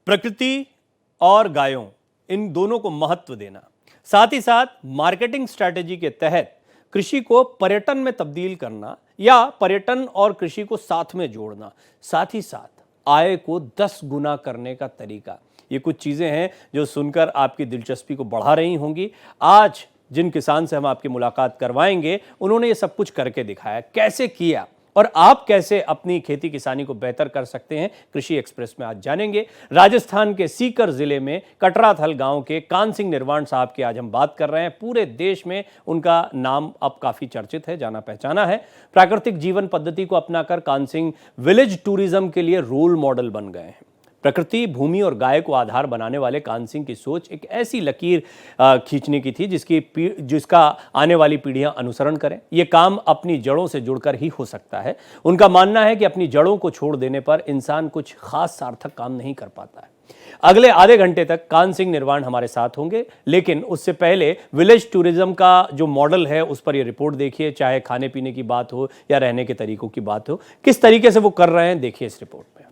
प्रकृति और गायों, इन दोनों को महत्व देना, साथ ही साथ मार्केटिंग स्ट्रैटेजी के तहत कृषि को पर्यटन में तब्दील करना या पर्यटन और कृषि को साथ में जोड़ना, साथ ही साथ आय को 10 गुना करने का तरीका, ये कुछ चीजें हैं जो सुनकर आपकी दिलचस्पी को बढ़ा रही होंगी। आज जिन किसान से हम आपकी मुलाकात करवाएंगे, उन्होंने ये सब कुछ करके दिखाया। कैसे किया और आप कैसे अपनी खेती किसानी को बेहतर कर सकते हैं, कृषि एक्सप्रेस में आज जानेंगे। राजस्थान के सीकर जिले में कटराथल गांव के कान सिंह निर्वाण साहब की आज हम बात कर रहे हैं। पूरे देश में उनका नाम अब काफी चर्चित है, जाना पहचाना है। प्राकृतिक जीवन पद्धति को अपनाकर कान सिंह विलेज टूरिज्म के लिए रोल मॉडल बन गए हैं। प्रकृति, भूमि और गाय को आधार बनाने वाले कान सिंह की सोच एक ऐसी लकीर खींचने की थी जिसका आने वाली पीढ़ियां अनुसरण करें। यह काम अपनी जड़ों से जुड़कर ही हो सकता है। उनका मानना है कि अपनी जड़ों को छोड़ देने पर इंसान कुछ खास सार्थक काम नहीं कर पाता है। अगले आधे घंटे तक कान सिंह निर्वाण हमारे साथ होंगे, लेकिन उससे पहले विलेज टूरिज्म का जो मॉडल है उस पर यह रिपोर्ट देखिए। चाहे खाने पीने की बात हो या रहने के तरीकों की बात हो, किस तरीके से वो कर रहे हैं, देखिए इस रिपोर्ट में।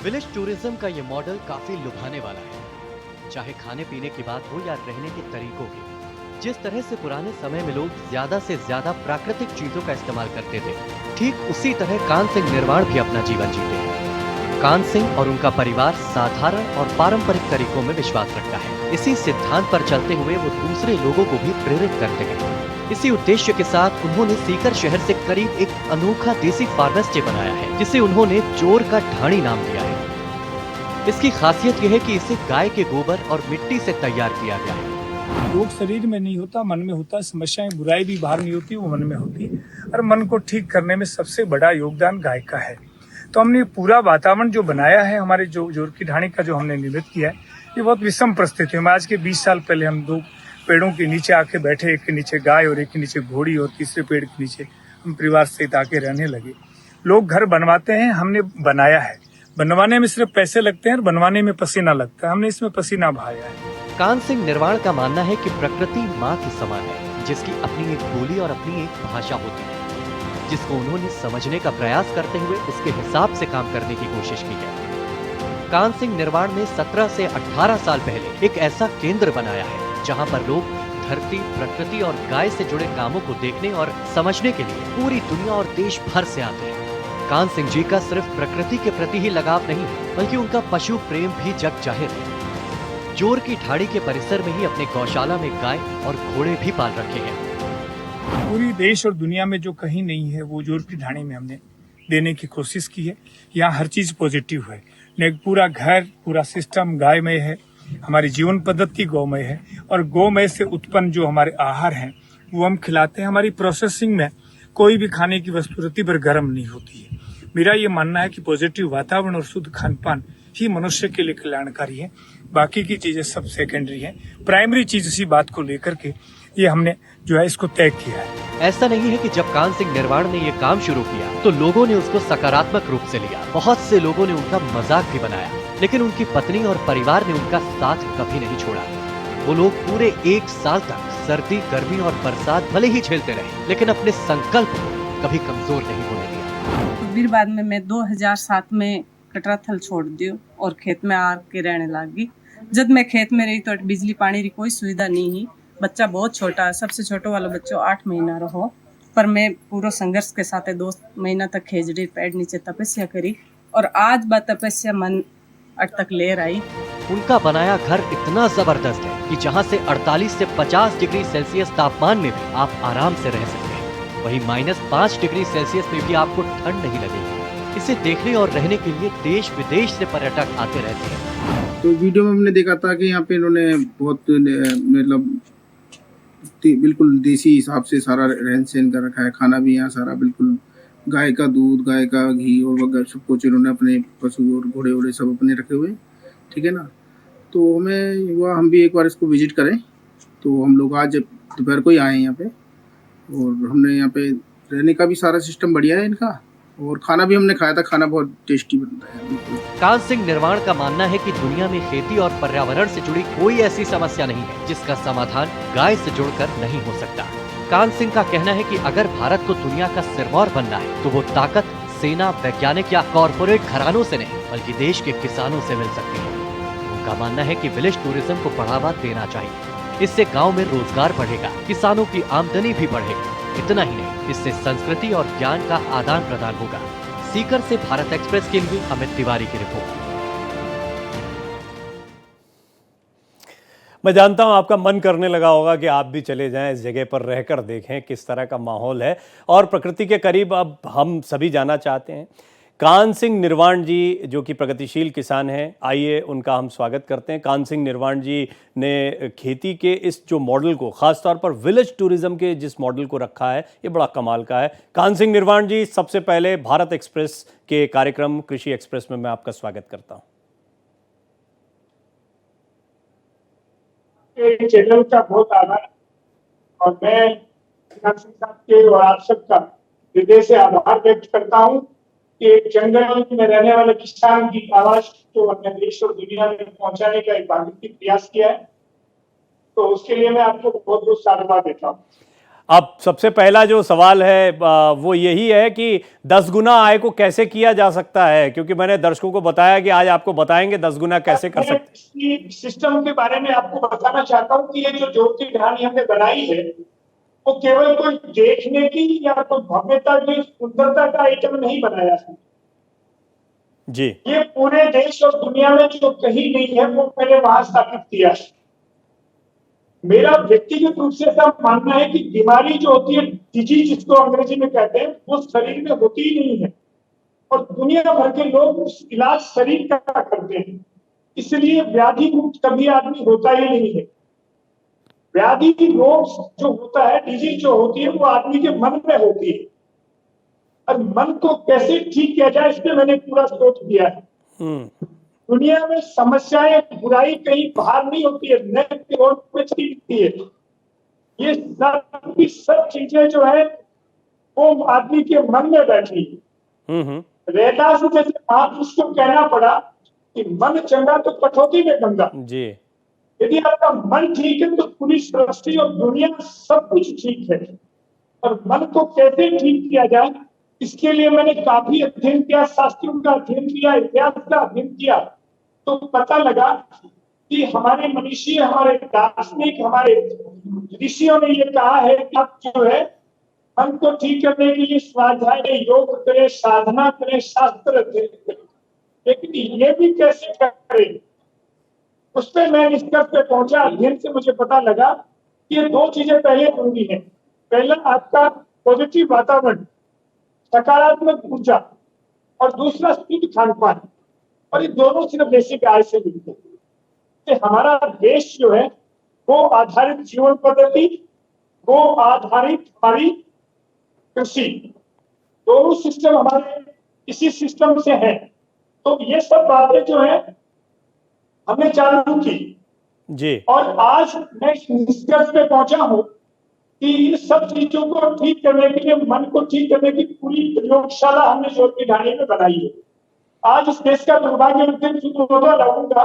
विलेज टूरिज्म का ये मॉडल काफी लुभाने वाला है। चाहे खाने पीने की बात हो या रहने के तरीकों की, जिस तरह से पुराने समय में लोग ज्यादा से ज्यादा प्राकृतिक चीजों का इस्तेमाल करते थे, ठीक उसी तरह कान सिंह निर्वाण भी अपना जीवन जीते हैं। कान सिंह और उनका परिवार साधारण और पारंपरिक तरीकों में विश्वास रखता है। इसी सिद्धांत पर चलते हुए वो दूसरे लोगों को भी प्रेरित करते हैं। इसी उद्देश्य के साथ उन्होंने सीकर शहर से करीब एक अनोखा देसी फार्म स्टे बनाया है, जिसे उन्होंने जोर का ढाणी नाम दिया है। इसकी खासियत यह है कि इसे गाय के गोबर और मिट्टी से तैयार किया गया है। रोग शरीर में नहीं होता, मन में होता है। समस्याएं, बुराई भी बाहर नहीं होती, वो मन में होती है। और मन को ठीक करने में सबसे बड़ा योगदान गाय का है। तो हमने पूरा वातावरण जो बनाया है, हमारे जोर की ढाणी का जो हमने निर्मित किया है, ये बहुत विषम परिस्थिति में। आज के 20 साल पहले हम 2 पेड़ों के नीचे आके बैठे, एक के नीचे गाय और एक के नीचे घोड़ी, और तीसरे पेड़ के नीचे हम परिवार सहित आके रहने लगे। लोग घर बनवाते हैं, हमने बनाया है। बनवाने में सिर्फ पैसे लगते हैं और बनवाने में पसीना लगता है, हमने इसमें पसीना बहाया है। कान सिंह निर्वाण का मानना है कि प्रकृति माँ के समान है, जिसकी अपनी एक बोली और अपनी एक भाषा होती है, जिसको उन्होंने समझने का प्रयास करते हुए उसके हिसाब से काम करने की कोशिश की है। कान सिंह निर्वाण ने 17 से 18 साल पहले एक ऐसा केंद्र बनाया है, जहाँ पर लोग धरती, प्रकृति और गाय से जुड़े कामों को देखने और समझने के लिए पूरी दुनिया और देश भर से आते हैं। कान सिंह जी का सिर्फ प्रकृति के प्रति ही लगाव नहीं है, बल्कि उनका पशु प्रेम भी जग जाहिर है। जोर की ढाणी के परिसर में ही अपने गौशाला में गाय और घोड़े भी पाल रखे हैं। पूरी देश और दुनिया में जो कहीं नहीं है, वो जोर की ढाणी में हमने देने की कोशिश की है। यहाँ हर चीज पॉजिटिव है। पूरा घर, पूरा सिस्टम गायमय है। हमारी जीवन पद्धति गौमय है, और गौमय से उत्पन्न जो हमारे आहार हैं वो हम खिलाते हैं। हमारी प्रोसेसिंग में कोई भी खाने की वस्तु रत्ती भर गर्म नहीं होती है। मेरा ये मानना है कि पॉजिटिव वातावरण और शुद्ध खान पान ही मनुष्य के लिए कल्याणकारी है। बाकी की चीजें सब सेकेंडरी हैं। प्राइमरी चीज इसी बात को लेकर के ये हमने जो है इसको तय किया है। ऐसा नहीं है कि जब कान सिंह निर्वाण ने ये काम शुरू किया तो लोगों ने उसको सकारात्मक रूप से लिया। बहुत से लोगों ने उनका मजाक भी बनाया, लेकिन उनकी पत्नी और परिवार ने उनका साथ कभी नहीं छोड़ा। वो लोग पूरे 1 साल तक सर्दी, गर्मी और बरसात भले ही झेलते रहे, लेकिन अपने संकल्प को कभी कमजोर नहीं होने दिया। फिर बाद में मैं 2007 में कटराथल छोड़ दियो और खेत में आके रहने लगी। जब मैं खेत में रही तो बिजली पानी की कोई सुविधा नहीं ही। बच्चा बहुत छोटा, सबसे छोटो वाला बच्चों 8 महीना रहो, पर मैं पूरा संघर्ष के साथ 2 महीना तक खेजड़ी पेड़ नीचे तपस्या करी, और आज बात तपस्या मन अट तक ले रही। उनका बनाया घर इतना जबरदस्त है कि जहाँ से 48 से 50 डिग्री सेल्सियस तापमान में भी आप आराम से रह सकते हैं। वहीं -5 डिग्री सेल्सियस में भी आपको ठंड नहीं लगेगी। इसे देखने और रहने के लिए देश विदेश से पर्यटक आते रहते हैं। तो वीडियो में हमने देखा था कि यहाँ पे इन्होंने बहुत मतलब बिल्कुल देसी हिसाब से सारा रहन सहन कर रखा है। खाना भी यहाँ सारा बिल्कुल गाय का दूध, गाय का घी और वगैरह सब कुछ इन्होंने अपने पशु और घोड़े वोड़े सब अपने रखे हुए, ठीक है ना। तो हमें हुआ हम भी एक बार इसको विजिट करें, तो हम लोग आज दोपहर को ही आए यहाँ पे, और हमने यहाँ पे रहने का भी सारा सिस्टम बढ़िया है इनका। और खाना भी हमने खाया था, खाना बहुत टेस्टी बनता है बिल्कुल। कान सिंह निर्वाण का मानना है कि दुनिया में खेती और पर्यावरण से जुड़ी कोई ऐसी समस्या नहीं है जिसका समाधान गाय से जुड़कर नहीं हो सकता। कान सिंह का कहना है कि अगर भारत को दुनिया का सिरमौर बनना है तो वो ताकत सेना, वैज्ञानिक या कॉरपोरेट घरानों से नहीं बल्कि देश के किसानों से मिल सकती है। उनका मानना है कि विलेज टूरिज्म को बढ़ावा देना चाहिए। इससे गांव में रोजगार बढ़ेगा, किसानों की आमदनी भी बढ़ेगी। इतना ही नहीं, इससे संस्कृति और ज्ञान का आदान प्रदान होगा। सीकर से भारत एक्सप्रेस के लिए अमित तिवारी की रिपोर्ट। मैं जानता हूं आपका मन करने लगा होगा कि आप भी चले जाएं, इस जगह पर रहकर देखें किस तरह का माहौल है और प्रकृति के करीब अब हम सभी जाना चाहते हैं। कान सिंह निर्वाण जी जो कि प्रगतिशील किसान हैं, आइए उनका हम स्वागत करते हैं। कान सिंह निर्वाण जी ने खेती के इस जो मॉडल को, खासतौर पर विलेज टूरिज्म के जिस मॉडल को रखा है, ये बड़ा कमाल का है। कान सिंह निर्वाण जी, सबसे पहले भारत एक्सप्रेस के कार्यक्रम कृषि एक्सप्रेस में मैं आपका स्वागत करता हूँ। चैनल का बहुत आभार और मैं कान सिंह साहब के और आप सबका हृदय से आभार व्यक्त करता हूँ कि एक जंगल में रहने वाले किसान की आवाज को अपने देश और दुनिया में पहुंचाने का एक भागीदारी प्रयास किया है, तो उसके लिए मैं आपको बहुत बहुत साधुवाद देता हूँ। अब सबसे पहला जो सवाल है वो यही है कि 10 गुना आय को कैसे किया जा सकता है, क्योंकि मैंने दर्शकों को बताया कि आज आपको बताएंगे 10 गुना कैसे कर सकते हैं। इस सिस्टम के बारे में आपको बताना चाहता हूँ कि ये जो ज्योति ढाणी हमने बनाई है वो केवल कोई देखने की या कोई भव्यता की सुंदरता का आइटम नहीं बनाया है जी। ये पूरे देश और दुनिया में जो कहीं नहीं है वो मैंने वहां स्थापित किया है। मेरा व्यक्तिगत रूप से ऐसा मानना है कि बीमारी जो होती है, डिजीज जिसको अंग्रेजी में कहते हैं, वो शरीर में होती ही नहीं है और दुनिया भर के लोग उस इलाज शरीर का करते हैं, इसलिए व्याधि मुक्त कभी आदमी होता ही नहीं है। व्याधि रोग जो होता है, डिजीज जो होती है, वो आदमी के मन में होती है और मन को कैसे ठीक किया जाए इसमें मैंने पूरा सोच दिया है। दुनिया में समस्याएं, बुराई कहीं बाहर नहीं होती है, दिखती है। ये सब चीजें जो है वो आदमी के मन में बैठी है। रैदास जैसे आप उसको कहना पड़ा कि मन चंगा तो कठौती में गंगा जी। यदि आपका मन ठीक है तो पूरी सृष्टि और दुनिया सब कुछ ठीक है। और मन को कैसे ठीक किया जाए इसके लिए मैंने काफी अध्ययन किया, शास्त्रों का अध्ययन किया, इतिहास का अध्ययन किया, तो पता लगा कि हमारे मनीषी, हमारे दार्शनिक, हमारे ऋषियों ने ये कहा है कि आप जो है मन को ठीक करने के लिए स्वाध्याय, योग करें, साधना करें, शास्त्र अध्ययन, लेकिन ये भी कैसे करें, उस पर मैं निष्कर्ष पे पहुंचा। अध्ययन से मुझे पता लगा कि ये दो चीजें पहले जरूरी है। पहला आपका पॉजिटिव वातावरण, सकारात्मक ऊर्जा, और दूसरा शुद्ध खान पान, और ये दोनों सिर्फ बेसिक आय से मिलते हैं। हमारा देश जो है वो आधारित जीवन पद्धति, वो आधारित हमारी कृषि, दोनों सिस्टम हमारे इसी सिस्टम से है। तो ये सब बातें जो है हमने चालू की जी। और आज मैं निष्कर्ष पे पहुंचा हूं कि इन सब चीजों को ठीक करने के लिए, मन को ठीक करने की पूरी प्रयोगशाला हमने ज्योति ढाणी में बनाई है। आज इस देश का दुर्भाग्य उस दिन शुरू होगा लगूंगा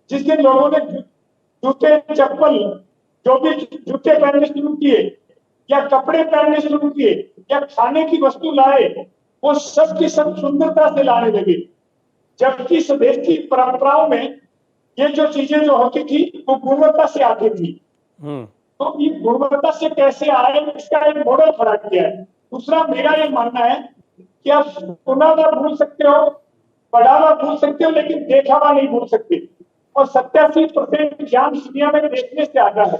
जिस दिन लोगों ने जूते, चप्पल, जो भी जूते पहनने शुरू किए या कपड़े पहनने शुरू किए या खाने की वस्तु लाए, वो सब की सब सुंदरता से लाने लगे, जबकि इस देश की परंपराओं में ये जो चीजें जो होती थी वो गुणवत्ता से आती थी। तो ये गुणवत्ता से कैसे आए इसका एक मॉडल खड़ा किया है। दूसरा मेरा ये मानना है कि आप सुनावा भूल सकते हो, पढ़ावा भूल सकते हो, लेकिन देखावा नहीं भूल सकते। और 87% ज्ञान दुनिया में देखने से आता है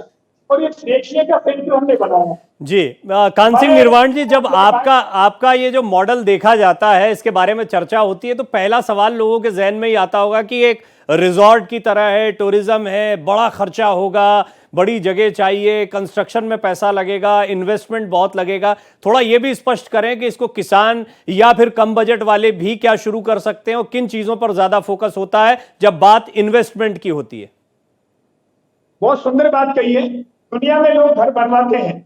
और ये देखने का सेंटर हमने बनाया जी। कान सिंह निर्वाण जी, जब आपका ये जो मॉडल देखा जाता है, इसके बारे में चर्चा होती है, तो पहला सवाल लोगों के जहन में ही आता होगा कि एक रिजॉर्ट की तरह है, टूरिज्म है, बड़ा खर्चा होगा, बड़ी जगह चाहिए, कंस्ट्रक्शन में पैसा लगेगा, इन्वेस्टमेंट बहुत लगेगा। थोड़ा ये भी स्पष्ट करें कि इसको किसान या फिर कम बजट वाले भी क्या शुरू कर सकते हैं और किन चीजों पर ज्यादा फोकस होता है जब बात इन्वेस्टमेंट की होती है। बहुत सुंदर बात कही है। दुनिया में लोग घर बनवाते हैं,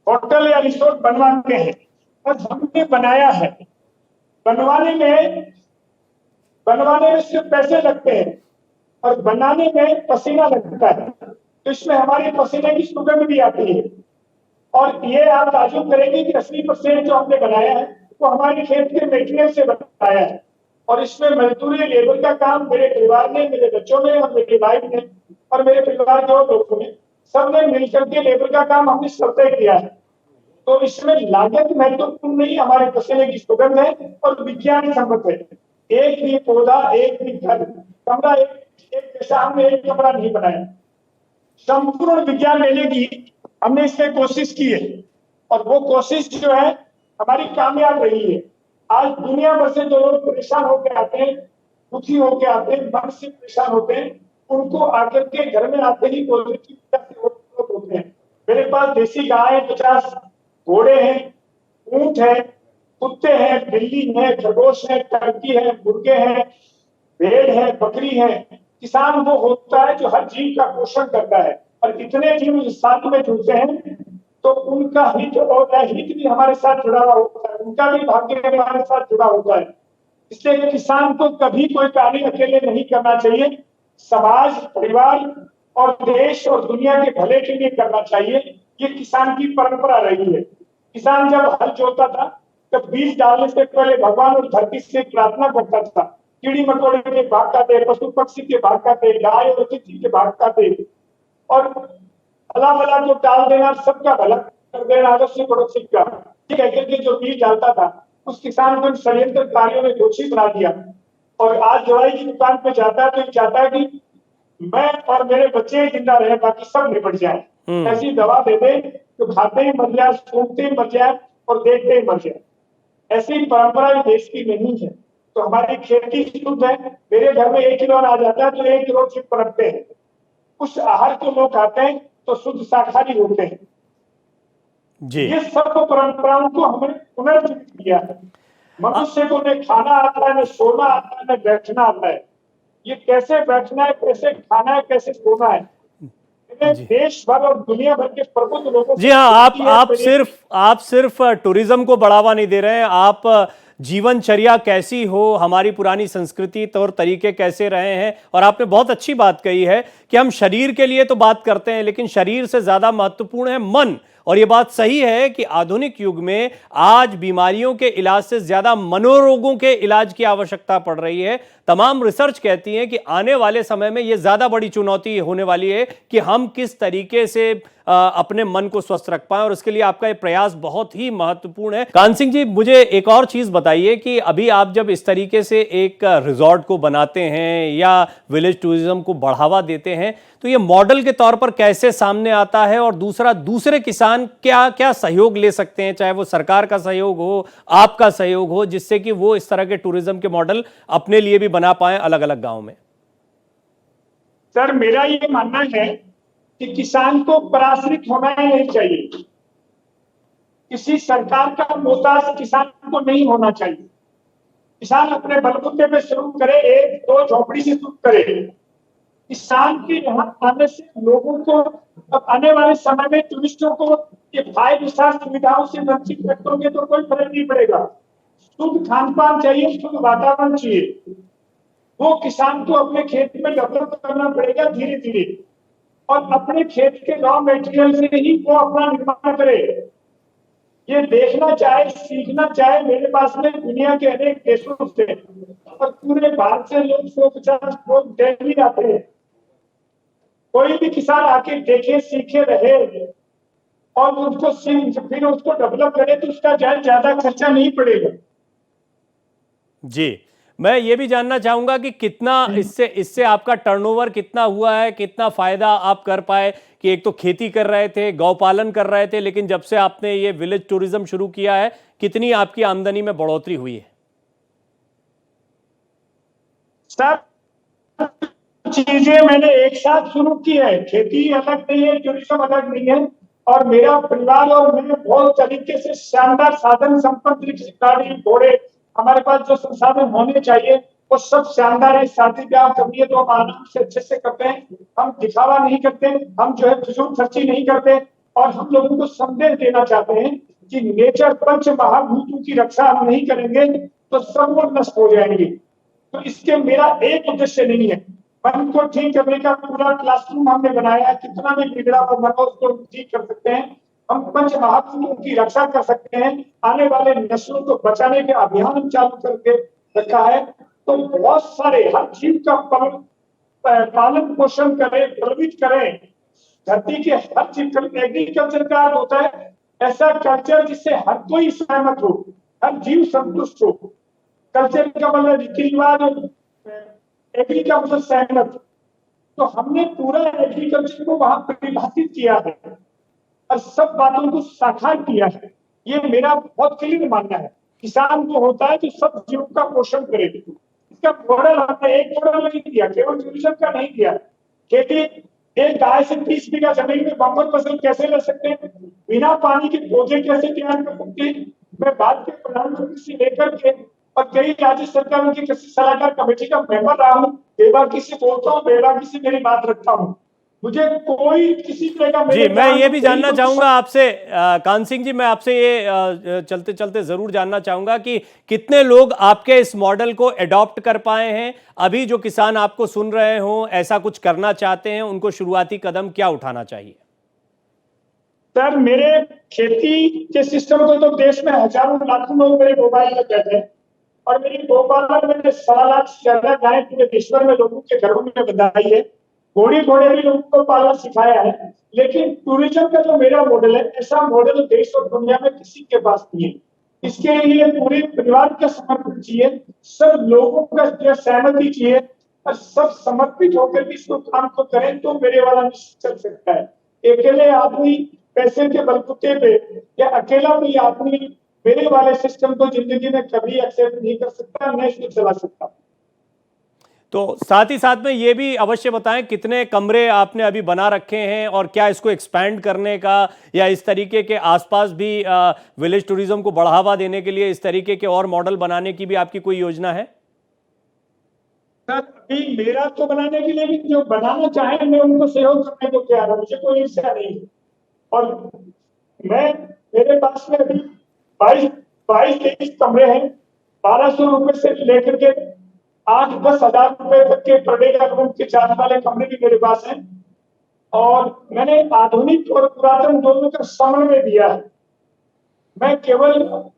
होटल या रिसोर्ट बनवाते हैं, और हमने बनाया है बनवाने में सिर्फ पैसे लगते हैं और बनाने में पसीना लगता है, तो इसमें हमारे पसीने की सुगंध भी आती है। और ये आप ताजुब करेंगे कि 80% जो हमने बनाया है वो हमारे खेत के मेटेरियल से बनाया है। और इसमें मजदूरी लेबर का काम मेरे परिवार ने, मेरे बच्चों ने और मेरी वाइफ ने और मेरे परिवार के और लोगों ने, सबने मिलकर के लेबर का काम हमने सब तय किया है। तो इसमें लागत महत्वपूर्ण नहीं, हमारे पसीने की सुगंध है और विज्ञान सम्मत है। एक भी पौधा, एक भी घर, कमरा एक जैसा हमने एक कमरा नहीं बनाया। संपूर्ण विज्ञान लेने की हमने इसमें कोशिश की है और वो कोशिश जो है हमारी कामयाब रही है। आज दुनिया भर से जो लोग परेशान होकर आते हैं, दुखी होकर आते हैं, मन से परेशान होते हैं, उनको आकर के घर में आते ही पॉजिटिव होते हैं। मेरे पास देसी गाय 50 घोड़े हैं, ऊंट है, कुत्ते हैं, बिल्ली है, खरगोश है, टर्की है, मुर्गे हैं, भेड़ है, बकरी है। किसान वो होता है जो हर जीव का पोषण करता है और इतने जीव साथ में जुड़ते हैं तो उनका हित और अहित भी हमारे साथ जुड़ा हुआ होता है, उनका भी भाग्य हमारे साथ जुड़ा होता है। इसलिए किसान को कभी कोई कार्य अकेले नहीं करना चाहिए, समाज, परिवार और देश और दुनिया के भले के लिए करना चाहिए। ये किसान की परंपरा रही है। किसान जब हल जोतता था तब बीज डालने से पहले भगवान और धरती से प्रार्थना करता था, कीड़ी मकोड़े के भाग खाते, पशु पक्षी के भाग खाते, गाय और अतिथि के भाग खाते और भला भला जो डाल देना, सबका भला कर देना, अवश्य पड़ोसी का, कह करके जो बीज डालता था उस किसान को षड्यंत्र कार्यों ने दोषी बना दिया। और आज दवाई की दुकान पे जाता है तो चाहता है कि मैं और मेरे बच्चे जिंदा रहे, बाकी सब निपट जाए। ऐसी दवा दे दे तो खाते ही मर जाए, सूंघते ही मर जाए और देखते ही मर जाए। ऐसी परंपरा देश की नहीं है। तो हमारी खेती शुद्ध है। मेरे घर में 1 किलो अनाज आता है तो 1 किलो चिप रखते हैं। उस आहार को लोग खाते हैं तो शुद्ध शाकाहारी होते हैं जी। ये सब परंपराओं को हमने पुनर्जीवित किया है। मनुष्य को न खाना आता है, न सोना आता है, न बैठना आता है। ये कैसे बैठना है, कैसे खाना है, कैसे सोना है, देश भर और दुनिया भर के प्रबुद्ध लोगों जी हाँ, आप सिर्फ टूरिज्म को बढ़ावा नहीं दे रहे हैं, आप जीवनचर्या कैसी हो, हमारी पुरानी संस्कृति तौर तरीके कैसे रहे हैं। और आपने बहुत अच्छी बात कही है कि हम शरीर के लिए तो बात करते हैं लेकिन शरीर से ज्यादा महत्वपूर्ण है मन। और यह बात सही है कि आधुनिक युग में आज बीमारियों के इलाज से ज्यादा मनोरोगों के इलाज की आवश्यकता पड़ रही है। तमाम रिसर्च कहती है कि आने वाले समय में यह ज्यादा बड़ी चुनौती होने वाली है कि हम किस तरीके से अपने मन को स्वस्थ रख पाएं, और इसके लिए आपका ये प्रयास बहुत ही महत्वपूर्ण है। कान सिंह जी, मुझे एक और चीज बताइए कि अभी आप जब इस तरीके से एक रिजॉर्ट को बनाते हैं या विलेज टूरिज्म को बढ़ावा देते हैं तो ये मॉडल के तौर पर कैसे सामने आता है, और दूसरे किसान क्या क्या सहयोग ले सकते हैं, चाहे वो सरकार का सहयोग हो, आपका सहयोग हो, जिससे कि वो इस तरह के टूरिज्म के मॉडल अपने लिए भी बना पाए अलग अलग गांव में। सर, मेरा ये मानना है कि किसान को पराश्रित होना ही नहीं चाहिए। किसी सरकार का मोहताज किसान को नहीं होना चाहिए। किसान अपने बलबूते पे शुरू करे, 1-2 झोपड़ी से शुरू करे। किसान के यहाँ आने से लोगों को, अब आने वाले समय में टूरिस्टों को ये 5 स्टार सुविधाओं से वंचित रखोगे तो कोई फर्क नहीं पड़ेगा। शुद्ध खान पान चाहिए, शुद्ध वातावरण चाहिए। वो किसान को अपने खेत में डेवलप करना पड़ेगा धीरे धीरे, और अपने खेत के रॉ मेटेरियल से ही वो अपना निर्माण करे। ये देखना चाहे, सीखना चाहे, मेरे पास में दुनिया के अनेक देशों से और पूरे भारत से लोग 150 लोग डेली आते हैं। कोई भी किसान आके देखे, सीखे, रहे और उसको फिर उसको डेवलप करे तो उसका ज्यादा खर्चा नहीं पड़ेगा। जी, मैं ये भी जानना चाहूंगा कि कितना इससे आपका टर्नओवर कितना हुआ है, कितना फायदा आप कर पाए कि एक तो खेती कर रहे थे, गौपालन कर रहे थे, लेकिन जब से आपने ये विलेज टूरिज्म शुरू किया है कितनी आपकी आमदनी में बढ़ोतरी हुई है? सर, चीजें मैंने एक साथ शुरू की है। खेती अलग नहीं है, टूरिज्म अलग नहीं है, और मेरा परिवार और मैं बहुत तरीके से शानदार साधन संपन्न, गाड़ी, घोड़े, हमारे पास जो संसाधन होने चाहिए वो सब शानदार है। शादी ब्याह करनी है तो हम आराम से अच्छे से करते हैं। हम दिखावा नहीं करते, हम जो है फिजूल खर्ची नहीं करते, और हम लोगों को संदेश देना चाहते हैं कि नेचर पंच महाभूतों की रक्षा हम नहीं करेंगे तो सब वो नष्ट हो जाएंगे। तो इसके मेरा एक उद्देश्य नहीं है। मन को ठीक करने का पूरा क्लासरूम हमने बनाया है, कितना भी बिगड़ा हुआ मन हो उसको ठीक कर सकते हैं। हम पंच महाभूतों की रक्षा कर सकते हैं, आने वाले नस्लों को बचाने के अभियान हम चालू करके रखा है। तो बहुत सारे हर जीव का पालन पोषण करें, प्रवृत्त करें, धरती के हर जीव। एग्रीकल्चर का अर्थ होता है ऐसा कल्चर जिससे हर कोई सहमत हो, हर जीव संतुष्ट हो। कल्चर का मतलब रीति रिवाज, एग्री का मतलब सहमत। तो हमने पूरा एग्रीकल्चर को वहां परिभाषित किया है और सब बातों को साकार किया है। ये मेरा बहुत क्लियर मानना है। किसान जो होता है जो सब जीव का पोषण करे, इसका मॉडल हमने एक मॉडल नहीं दिया, केवल टूरिज्म का नहीं दिया। खेती, एक गाय से 30 बीघा जमीन में बम्पर फसल कैसे ले सकते हैं, बिना पानी के पौधे कैसे तैयार कर सकते हैं। मैं बात के प्रधानमंत्री से लेकर के और कई राज्य सरकारों की कृषि सलाहकार कमेटी का मेंबर रहा हूँ। बेबाकी से बोलता हूँ, बेबाकी से मेरी बात रखता हूँ। मुझे कोई किसी तरह का जी, मैं ये भी जानना चाहूंगा आपसे कान सिंह जी, मैं आपसे ये चलते चलते जरूर जानना चाहूंगा कि कितने लोग आपके इस मॉडल को एडॉप्ट कर पाए हैं। अभी जो किसान आपको सुन रहे हो, ऐसा कुछ करना चाहते हैं, उनको शुरुआती कदम क्या उठाना चाहिए? सर, मेरे खेती के सिस्टम को तो देश में हजारों लाखों लोग मेरे मोबाइल में कहते हैं और मेरी गोपालन में 1.25 लाख से ज्यादा गाय पूरे देशभर में लोगों के घरों में बंधाई है। घोड़े भी लोगों को पालना सिखाया है। लेकिन टूरिज्म का जो मेरा मॉडल है, ऐसा मॉडल देश और दुनिया में किसी के पास नहीं है। इसके लिए पूरे परिवार का समर्थन चाहिए, सब लोगों का सहमति चाहिए और सब समर्पित होकर भी इस काम को करें तो मेरे वाला निश्चित चल सकता है। अकेले आदमी पैसे के बलबूते पे या अकेला कोई आदमी मेरे वाले सिस्टम को जिंदगी में कभी एक्सेप्ट नहीं कर सकता, मैं इसको चला सकता। तो साथ ही साथ में ये भी अवश्य बताएं कितने कमरे आपने अभी बना रखे हैं और क्या इसको एक्सपैंड करने का या इस तरीके के आसपास भी विलेज टूरिज्म को बढ़ावा देने के लिए इस तरीके के और मॉडल बनाने की भी आपकी कोई योजना है? सर, अभी मेरा तो बनाने के लिए, जो बनाना चाहे मैं उनको सहयोग करने को तैयार हूं, मुझे कोई ईर्ष्या नहीं है। और मेरे पास में अभी 22-23 कमरे हैं। 1200 रुपए से लेकर के 8-10 हजार रुपए तक के पर डे का रूम के चार्ज वाले कमरे भी मेरे पास हैं। और मैंने आधुनिक और पुरातन दोनों का समन्वय दिया है। मैं केवल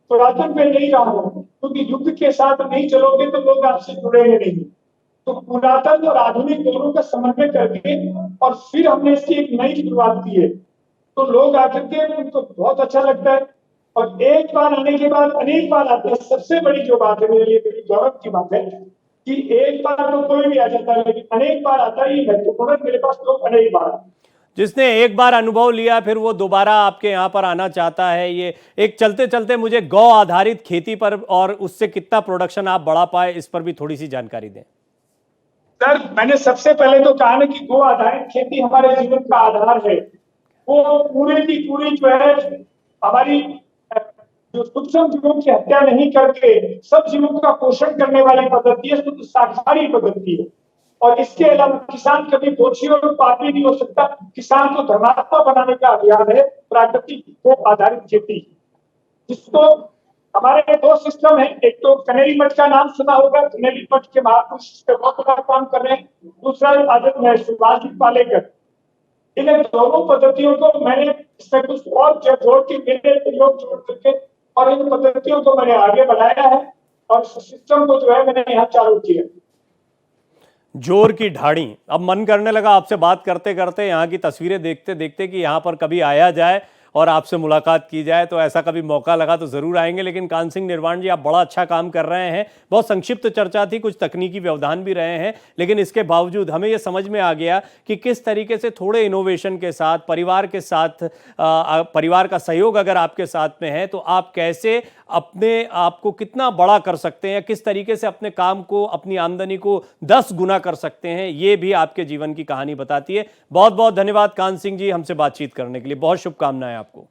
पुरातन पे नहीं रहा हूँ, क्योंकि युग के साथ नहीं चलोगे तो लोग आपसे जुड़ेंगे नहीं। तो पुरातन और आधुनिक दोनों का समन्वय करके और फिर हमने इसकी एक नई शुरुआत की है। तो लोग आकर के उनको बहुत अच्छा लगता है और एक बार आने के बाद अनेक बार आते हैं। सबसे बड़ी जो बात है मेरे लिए, मेरी गौरव की बात है कि एक बार तो कोई भी आ जाता है, लेकिन अनेक बार आता ही है। तो मेरे पास लोग अनेक बार, जिसने एक बार अनुभव लिया फिर वो दोबारा आपके यहाँ पर आना चाहता है। ये एक चलते चलते मुझे गौ आधारित खेती पर और उससे कितना प्रोडक्शन आप बढ़ा पाए, इस पर भी थोड़ी सी जानकारी दें। सर, मैंने सबसे पहले तो कहा ना कि गौ आधारित खेती हमारे जीवन का आधार है। वो पूरी की पूरी जो है हमारी जो सूक्ष्म जीवों की हत्या नहीं करके सब जीवों का पोषण करने वाली पद्धति है, शुद्ध शाकाहारी पद्धति है। और इसके अलावा किसान कभी दोषी और पापी नहीं हो सकता। किसान को धर्मात्मा बनाने का अभियान है प्राकृतिक गौ आधारित खेती, जिसको हमारे 2 सिस्टम है। एक तो कनेरी मठ का नाम सुना होगा, कनेरी मठ के महापुरुष इस पे बहुत बड़ा काम कर रहे हैं। दूसरा आदरणीय सुभाष जी पालेकर। इन दोनों पद्धतियों को मैंने इसमें कुछ और जोड़ के मेरे प्रयोग जोड़ करके और इन पद्धतियों को मैंने आगे बढ़ाया है और सिस्टम को जो है मैंने यहाँ चालू किया। जोर की ढाड़ी। अब मन करने लगा आपसे बात करते करते, यहाँ की तस्वीरें देखते देखते कि यहाँ पर कभी आया जाए और आपसे मुलाकात की जाए। तो ऐसा कभी मौका लगा तो ज़रूर आएंगे। लेकिन कान सिंह निर्वाण जी, आप बड़ा अच्छा काम कर रहे हैं। बहुत संक्षिप्त चर्चा थी, कुछ तकनीकी व्यवधान भी रहे हैं, लेकिन इसके बावजूद हमें ये समझ में आ गया कि किस तरीके से थोड़े इनोवेशन के साथ, परिवार के साथ, परिवार का सहयोग अगर आपके साथ में है तो आप कैसे अपने आप को कितना बड़ा कर सकते हैं, किस तरीके से अपने काम को, अपनी आमदनी को 10 गुना कर सकते हैं। ये भी आपके जीवन की कहानी बताती है। बहुत बहुत धन्यवाद कान सिंह जी, हमसे बातचीत करने के लिए। बहुत शुभकामनाएं आपको।